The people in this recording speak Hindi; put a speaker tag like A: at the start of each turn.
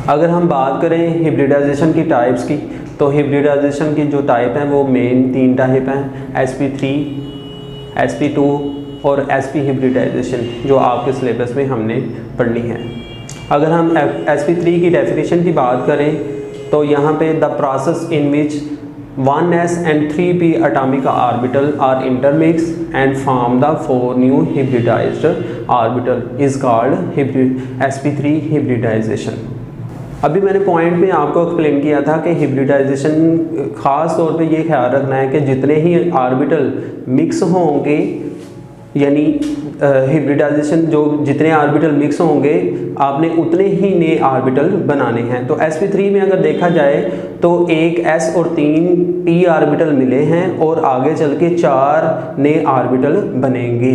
A: अगर हम बात करें हिब्रिडाइजेशन की टाइप्स की, तो हिब्रिडाइजेशन की जो टाइप हैं वो मेन 3 टाइप हैं, SP3, SP2 और SP हिब्रिडाइजेशन, जो आपके सिलेबस में हमने पढ़नी है। अगर हम SP3 की डेफिनेशन की बात करें तो यहाँ पे the process in which 1s and 3p atomic orbital are intermix and form the 4 new hybridized orbital is called SP3 hybridization। अभी मैंने पॉइंट में आपको एक्सप्लेन किया था कि हिब्रिडाइजेशन ख़ास तौर पे ये ख्याल रखना है कि जितने ही ऑर्बिटल मिक्स होंगे, यानी हिब्रिडाइजेशन जो जितने ऑर्बिटल मिक्स होंगे आपने उतने ही नए ऑर्बिटल बनाने हैं। तो SP3 में अगर देखा जाए तो एक S और 3 P ऑर्बिटल मिले हैं और आगे चल के 4 नए ऑर्बिटल बनेंगे।